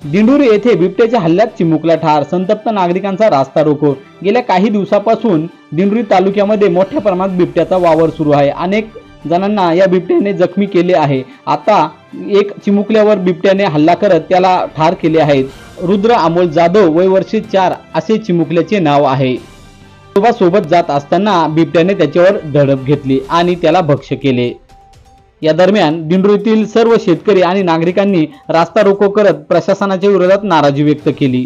दिंडोरी येथे बिबट्याच्या हल्ल्यात चिमुकला ठार, संतप्त नागरिकांचा रास्ता रोको। गेल्या काही दिवसापासून दिंडोरी तालुक्यामध्ये मोठ्या प्रमाणात बिबट्याचा वावर सुरू आहे। अनेक जणांना या बिबट्याने जखमी केले आहे। आता एक चिमुकल्यावर बिबट्याने हल्ला करत त्याला ठार केले आहे। रुद्र अमोल जाधव वय वर्ष 4 असे चिमुकल्याचे नाव आहे। सोबत जात असताना बिबट्याने त्याच्यावर धडक घेतली आणि त्याला भक्ष्य केले। या दरम्यान दिंडोरीतील सर्व शेतकरी आणि नागरिकांनी रास्ता रोको करत प्रशासनाच्या विरोधात नाराजी व्यक्त केली।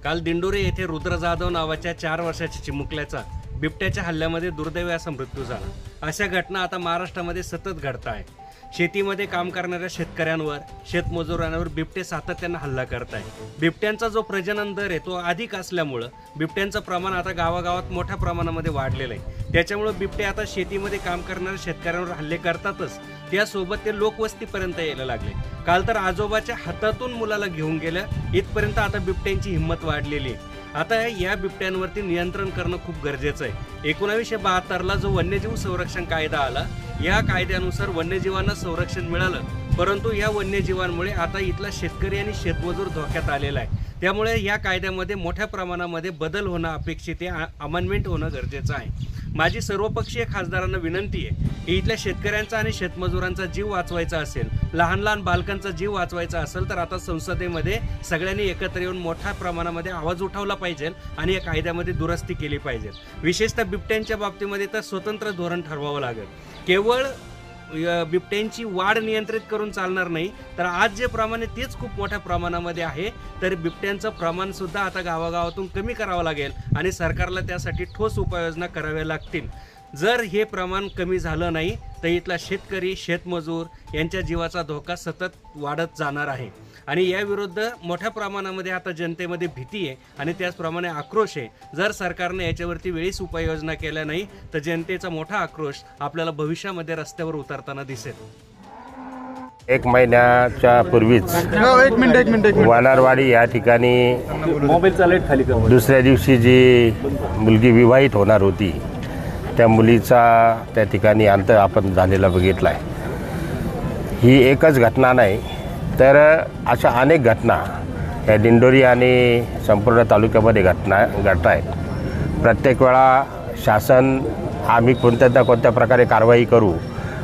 काल दिंडोरी येथे रुद्र जाधव नावाच्या 4 वर्षाच्या चिमुकल्याचा बिबट्याच्या हल्ल्यामध्ये दुर्दैवी असा मृत्यू झाला। अशा घटना आता महाराष्ट्रामध्ये सतत घडत आहेत। शेतीमध्ये काम करणाऱ्या शेतकऱ्यांवर, शेतमजुरांवर बिबटे सातत्याने हल्ला करत आहे। बिबट्यांचा जो प्रजनन दर आहे तो अधिक असल्यामुळे बिबट्यांचं प्रमाण आता गावागावात मोठ्या प्रमाणामध्ये वाढलेलं आहे। त्याच्यामुळे बिबटे आता शेतीमध्ये काम करणाऱ्या शेतकऱ्यांवर हल्ले करतातच, त्यासोबत ते लोकवस्तीपर्यंत यायला लागले। काल तर आजोबाच्या हातातून मुलाला घेऊन गेलं, इथपर्यंत आता बिबट्यांची हिंमत वाढलेली आहे। आता या बिबट्यांवरती नियंत्रण करणं खूप गरजेचं आहे। 1972ला जो वन्यजीव संरक्षण कायदा आला, या कायद्यानुसार वन्यजीवांना संरक्षण मिळालं, परंतु या वन्यजीवांमुळे आता इथला शेतकरी आणि शेतमजूर धोक्यात आलेला आहे। त्यामुळे या कायद्यामध्ये मोठ्या प्रमाणामध्ये बदल होणं अपेक्षित आहे, अमेंडमेंट होणं गरजेचं आहे। माझी सर्वपक्षीय खासदारांना विनंती आहे की इथल्या शेतकऱ्यांचा आणि शेतमजुरांचा जीव वाचवायचा असेल, लहान लहान बालकांचा जीव वाचवायचा असेल तर आता संसदेमध्ये सगळ्यांनी एकत्र येऊन मोठ्या प्रमाणामध्ये आवाज उठवला पाहिजे आणि या कायद्यामध्ये दुरुस्ती केली पाहिजे। विशेषतः बिबट्यांच्या बाबतीमध्ये तर स्वतंत्र धोरण ठरवावं लागेल। केवळ बिबट्यांची वाढ नियंत्रित करून चालणार नाही, तर आज जे प्रमाण आहे तेच खूप मोठ्या प्रमाणामध्ये आहे, तर बिबट्यांचं प्रमाण सुद्धा आता गावागावातून कमी करावं लागेल आणि सरकारला त्यासाठी ठोस उपाययोजना कराव्या लागतील। जर हे प्रमाण कमी झालं नाही तर इथला शेतकरी, शेतमजूर यांच्या जीवाचा धोका सतत वाढत जाणार आहे आणि याविरुद्ध मोठ्या प्रमाणामध्ये आता जनतेमध्ये भीती आहे आणि त्याचप्रमाणे आक्रोश आहे। जर सरकारने याच्यावरती वेळीच उपाययोजना केल्या नाही तर जनतेचा मोठा आक्रोश आपल्याला भविष्यामध्ये रस्त्यावर उतरताना दिसेल। 1 महिन्याच्या पूर्वीच वानारवाडी या ठिकाणी दुसऱ्या दिवशी जी मुलगी विवाहित होणार होती त्या मुलीचा त्या ठिकाणी अंत आपण झालेला बघितला आहे। ही एकच घटना नाही तर अशा अनेक घटना या दिंडोरी आणि संपूर्ण तालुक्यामध्ये घडत आहेत। प्रत्येक वेळा शासन आम्ही कोणत्या ना कोणत्या प्रकारे कारवाई करू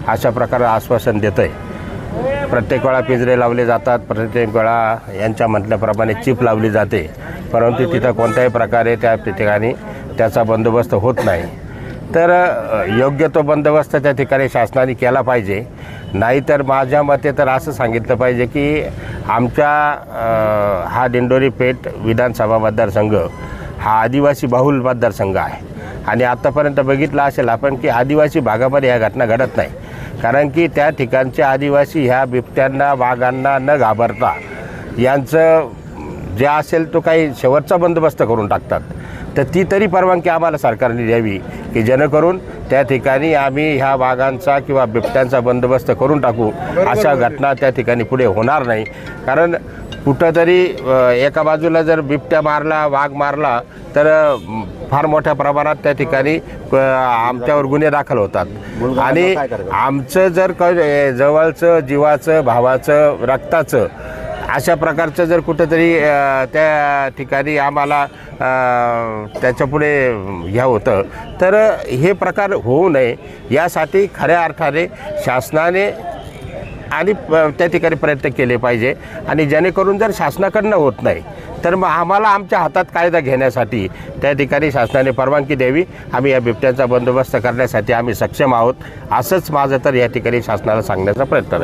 अशा प्रकारे आश्वासन देतं आहे। प्रत्येक वेळा पिंजरे लावले जातात, प्रत्येक वेळा यांच्या म्हटल्याप्रमाणे चिप लावली जाते, परंतु तिथं कोणत्याही प्रकारे त्या ठिकाणी त्याचा बंदोबस्त होत नाही। तर योग्य तो बंदोबस्त त्या ठिकाणी शासनाने केला पाहिजे। नाहीतर माझ्या मते तर असं सांगितलं पाहिजे की आमच्या हा दिंडोरी पेठ विधानसभा मतदारसंघ हा आदिवासी बहुल मतदारसंघ आहे आणि आत्तापर्यंत बघितलं असेल आपण की आदिवासी भागामध्ये ह्या घटना घडत नाही, कारण की त्या ठिकाणचे आदिवासी ह्या बिबट्यांना, वाघांना न घाबरता यांचं जे असेल तो काही शेवटचा बंदोबस्त करून टाकतात। तर ती तरी परवानगी आम्हाला सरकारने द्यावी की जेणेकरून त्या ठिकाणी आम्ही ह्या वाघांचा किंवा बिबट्यांचा बंदोबस्त करून टाकू, अशा घटना त्या ठिकाणी पुढे होणार नाही। कारण कुठंतरी एका बाजूला जर बिबट्या मारला, वाघ मारला तर फार मोठ्या प्रमाणात त्या ठिकाणी आमच्यावर गुन्हे दाखल होतात आणि आमचं जर जवळचं, जीवाचं, भावाचं, रक्ताचं अशा प्रकारचं जर कुठंतरी त्या ठिकाणी आम्हाला त्याच्यापुढे ह्या होतं तर हे प्रकार होऊ नये यासाठी खऱ्या अर्थाने शासनाने आणि त्या ठिकाणी प्रयत्न केले पाहिजे आणि जेणेकरून जर शासनाकडनं होत नाही तर मग आम्हाला आमच्या हातात कायदा घेण्यासाठी त्या ठिकाणी शासनाने परवानगी द्यावी। आम्ही या बिबट्यांचा बंदोबस्त करण्यासाठी आम्ही सक्षम आहोत, असंच माझं तर या ठिकाणी शासनाला सांगण्याचा प्रयत्न आहे।